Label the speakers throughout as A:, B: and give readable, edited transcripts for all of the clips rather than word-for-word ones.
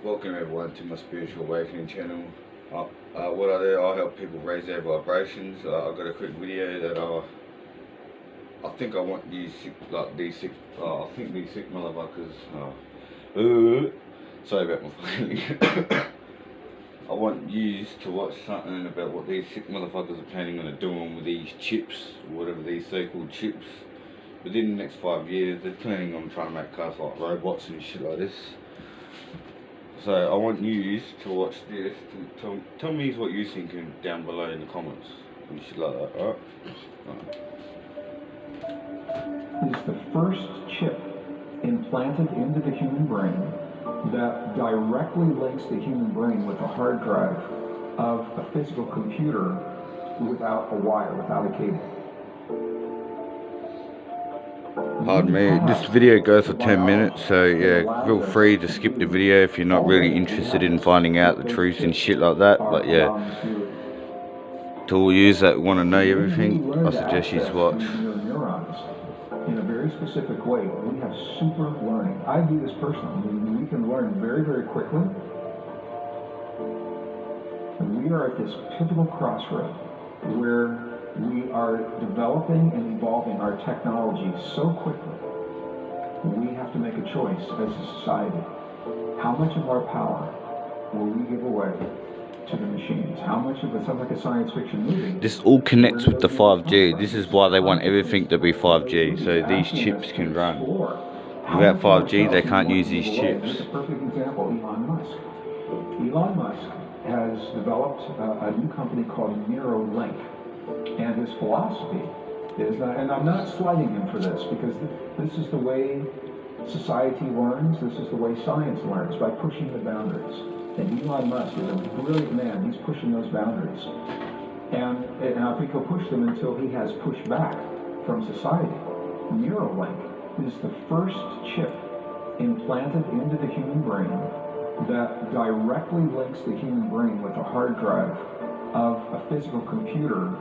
A: Welcome everyone to my Spiritual Awakening channel. What I do, I help people raise their vibrations. I've got a quick video that I think I want you sick, like these sick, I think these sick motherfuckers, sorry about my fucking I want you to watch something about what these sick motherfuckers are planning on doing with these chips, whatever these so-called chips. Within the next 5 years, they're planning on trying to make cars like robots and shit like this. So I want you to watch this. Tell me what you're thinking down below in the comments. You should like that, alright?
B: Is the first chip implanted into the human brain that directly links the human brain with a hard drive of a physical computer without a wire, without a cable.
A: Pardon me, this video goes for 10 minutes, so yeah, feel free to skip the video if you're not really interested in finding out the truth and shit like that, but yeah, to all yous that want to know everything, I suggest you watch.
B: In a very specific way, we have super learning. I do this personally. We can learn very, very quickly. And we are at this pivotal crossroad where we are developing and evolving our technology so quickly. We have to make a choice as a society. How much of our power will we give away to the machines? How much of it sounds like a science fiction movie?
A: This all connects with the 5G. This is why they want everything to be 5G, so these chips can run. Without 5G, they can't use these chips.
B: Here's a perfect example, Elon Musk. Elon Musk has developed a new company called Neuralink, and his philosophy is that, and I'm not slighting him for this, because this is the way society learns, this is the way science learns, by pushing the boundaries. And Elon Musk is a brilliant man. He's pushing those boundaries. And I think he'll push them until he has pushback from society. Neuralink is the first chip implanted into the human brain that directly links the human brain with a hard drive of a physical computer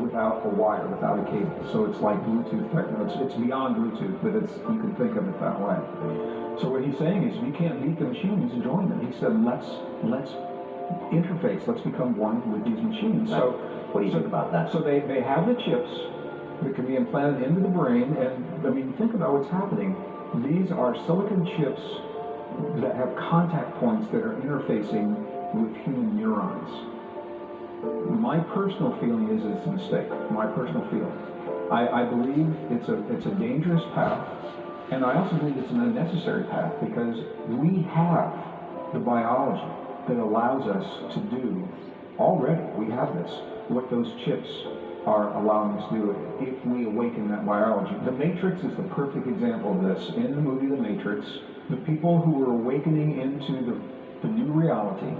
B: without a wire, without a cable. So it's like Bluetooth technology. It's beyond Bluetooth, but you can think of it that way. So what he's saying is, we can't beat the machines and join them. He said, let's interface, let's become one with these machines. So
C: what do you think about that?
B: So they have the chips that can be implanted into the brain, and I mean, think about what's happening. These are silicon chips that have contact points that are interfacing with human neurons. My personal feeling is it's a mistake. My personal feeling. I believe it's a dangerous path, and I also believe it's an unnecessary path, because we have the biology that allows us to do already. We have this, what those chips are allowing us to do if we awaken that biology. The Matrix is the perfect example of this. In the movie The Matrix, the people who were awakening into the new reality,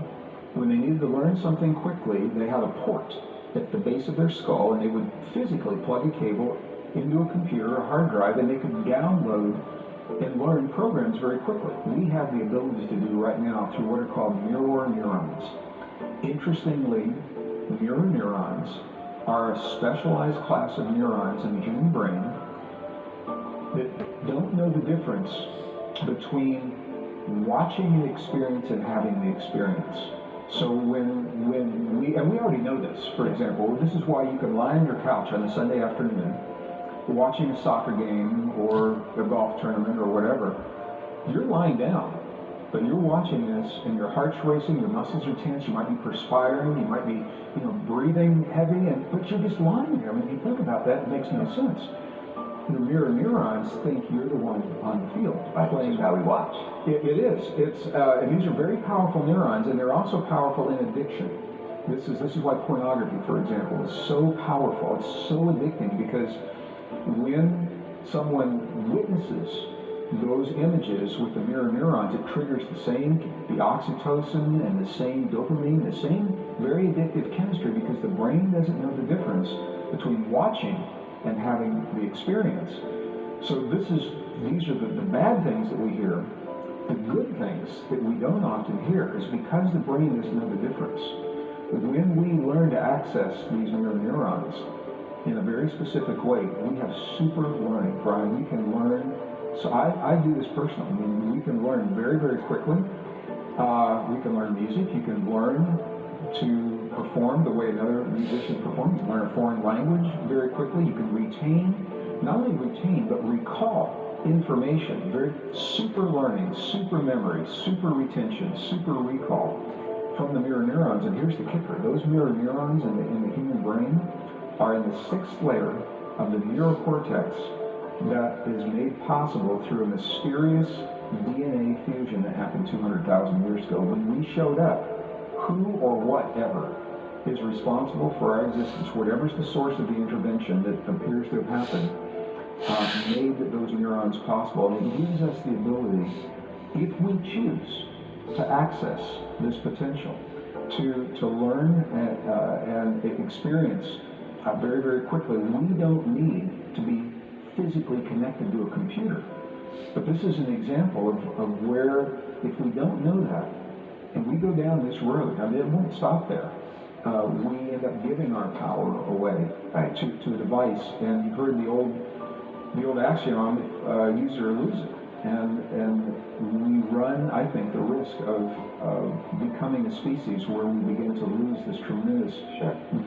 B: when they needed to learn something quickly, they had a port at the base of their skull, and they would physically plug a cable into a computer, a hard drive, and they could download and learn programs very quickly. We have the ability to do right now through what are called mirror neurons. Interestingly, mirror neurons are a specialized class of neurons in the human brain that don't know the difference between watching an experience and having the experience. So when we already know this, for example, this is why you can lie on your couch on a Sunday afternoon watching a soccer game or a golf tournament or whatever. You're lying down, but you're watching this and your heart's racing, your muscles are tense, you might be perspiring, you might be, breathing heavy, but you're just lying there. I mean, if you think about that, it makes no sense. The mirror neurons think you're the one on the field.
C: Right, playing how we watch.
B: It is. And these are very powerful neurons, and they're also powerful in addiction. This is why pornography, for example, is so powerful. It's so addicting, because when someone witnesses those images with the mirror neurons, it triggers the oxytocin and the same dopamine, the same very addictive chemistry, because the brain doesn't know the difference between watching and having the experience. So these are the bad things that we hear. The good things that we don't often hear is because the brain doesn't know the difference. When we learn to access these mirror neurons in a very specific way, we have super learning, Brian. We can learn. So I do this personally. I mean, we can learn very, very quickly. We can learn music. You can learn to perform the way another musician performs. You can learn a foreign language very quickly. You can retain, not only retain, but recall information. Very super learning, super memory, super retention, super recall from the mirror neurons. And here's the kicker. Those mirror neurons in the human brain are in the 6th layer of the neurocortex that is made possible through a mysterious DNA fusion that happened 200,000 years ago. When we showed up, who or whatever is responsible for our existence, whatever's the source of the intervention that appears to have happened, made those neurons possible. And it gives us the ability, if we choose, to access this potential, to learn and experience very, very quickly. We don't need to be physically connected to a computer. But this is an example of where, if we don't know that, and we go down this road, I mean, it won't stop there. We end up giving our power away to a device. And you've heard the old axiom, use it or lose it. And we run, I think, the risk of becoming a species where we begin to lose this tremendous,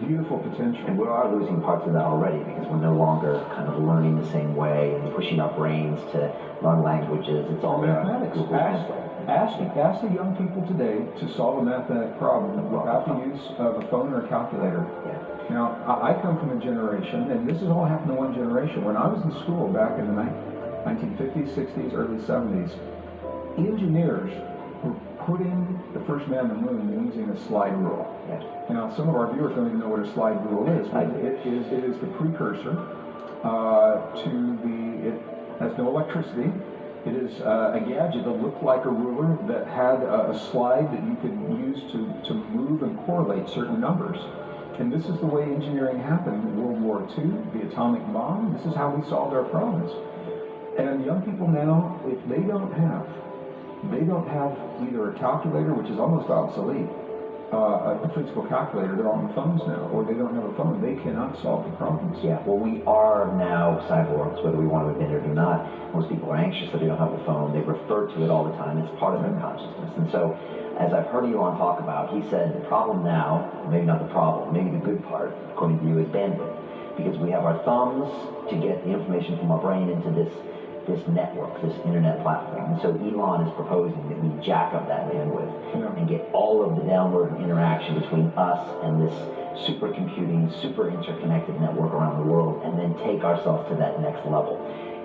B: beautiful potential.
C: And we are losing parts of that already because we're no longer kind of learning the same way and pushing our brains to learn languages. It's all
B: mathematics. Ask the young people today to solve a mathematic problem without the use of a phone or a calculator.
C: Yeah.
B: Now, I come from a generation, and this has all happened in one generation. When I was in school back in the 1950s, 60s, early 70s, engineers were putting the first man on the moon using a slide rule.
C: Yeah.
B: Now, some of our viewers don't even know what a slide rule is, but it is the precursor it has no electricity. It is a gadget that looked like a ruler that had a slide that you could use to move and correlate certain numbers. And this is the way engineering happened in World War II, the atomic bomb. This is how we solved our problems. And young people now, if they don't have either a calculator, which is almost obsolete, a physical calculator, they're on phones now, or they don't have a phone, they cannot solve the problems.
C: Yeah, well, we are now cyborgs, whether we want to admit it or not. Most people are anxious that they don't have a phone. They refer to it all the time. It's part of their consciousness. And so, as I've heard Elon talk about, he said the problem now, maybe not the problem, maybe the good part, according to you, is bandwidth. Because we have our thumbs to get the information from our brain into this network, this internet platform. And so Elon is proposing that we jack up that bandwidth and get all of the downward interaction between us and this supercomputing, super interconnected network around the world, and then take ourselves to that next level.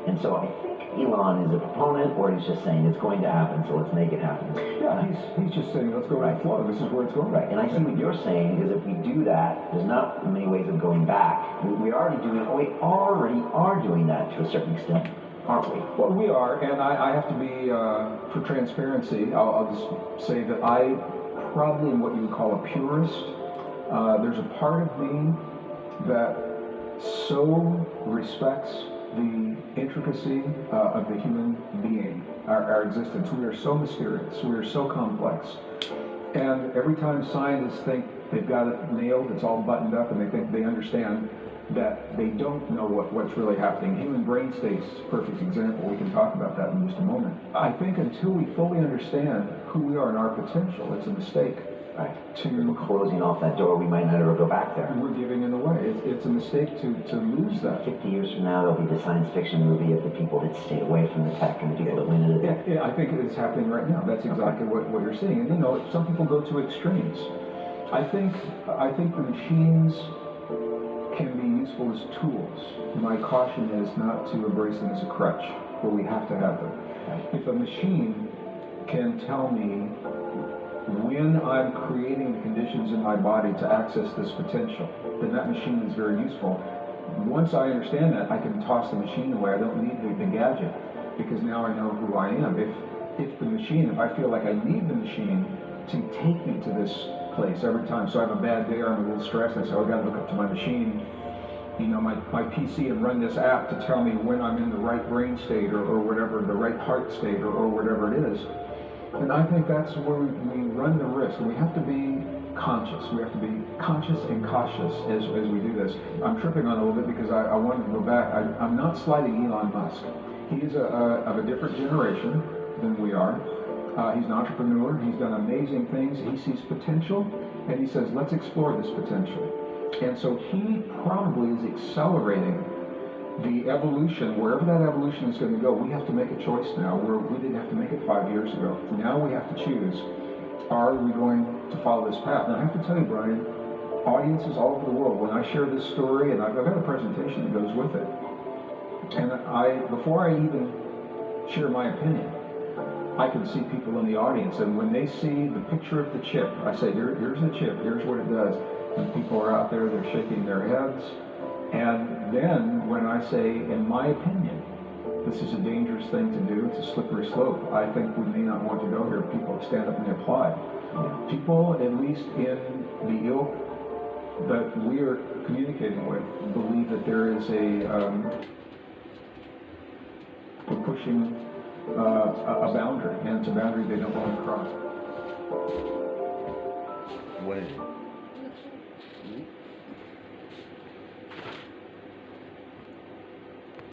C: And so I think Elon is a proponent, or he's just saying it's going to happen, so let's make it happen.
B: Yeah, he's just saying let's go with the flow. This is where it's going.
C: Right, and I see what you're saying, because if we do that, there's not many ways of going back. We already are doing that to a certain extent, aren't we?
B: Well, we are, and I have to be, for transparency, I'll just say that I probably am what you would call a purist. There's a part of me that so respects the intricacy of the human being, our existence. We are so mysterious, we are so complex. And every time scientists think they've got it nailed, it's all buttoned up, and they think they understand, that they don't know what's really happening. Human brain states is a perfect example. We can talk about that in just a moment. I think until we fully understand who we are and our potential, it's a mistake.
C: Right. We're closing off that door, we might not ever go back there.
B: We're giving it away. It's a mistake to lose that.
C: 50 years from now, there'll be the science fiction movie of the people that stayed away from the tech and the people that went into the tech.
B: Yeah, I think it's happening right now. That's exactly what you're seeing. And some people go to extremes. I think the machines can be useful as tools. My caution is not to embrace them as a crutch, where we have to have them. If a machine can tell me when I'm creating the conditions in my body to access this potential, then that machine is very useful. Once I understand that, I can toss the machine away. I don't need the gadget, because now I know who I am. If I feel like I need the machine to take me to this place every time, so I have a bad day or I'm a little stressed, I say, I've got to look up to my machine, my PC, and run this app to tell me when I'm in the right brain state or whatever, the right heart state or whatever it is. And I think that's where we run the risk. And we have to be conscious. We have to be conscious and cautious as we do this. I'm tripping on a little bit because I wanted to go back. I'm not slighting Elon Musk. He is of a different generation than we are. He's an entrepreneur. He's done amazing things. He sees potential, and he says, let's explore this potential. And so he probably is accelerating the evolution, wherever that evolution is going to go. We have to make a choice now, where we didn't have to make it 5 years ago. Now we have to choose, are we going to follow this path? And I have to tell you, Brian, audiences all over the world, when I share this story, and I've got a presentation that goes with it, and before I even share my opinion, I can see people in the audience, and when they see the picture of the chip, I say, here's the chip, here's what it does. And people are out there, they're shaking their heads. And then when I say, in my opinion, this is a dangerous thing to do, it's a slippery slope, I think we may not want to go here, people stand up and applaud. People, at least in the ilk that we are communicating with, believe that there is we're pushing a boundary, and it's a boundary they don't want to cross.
A: What is it?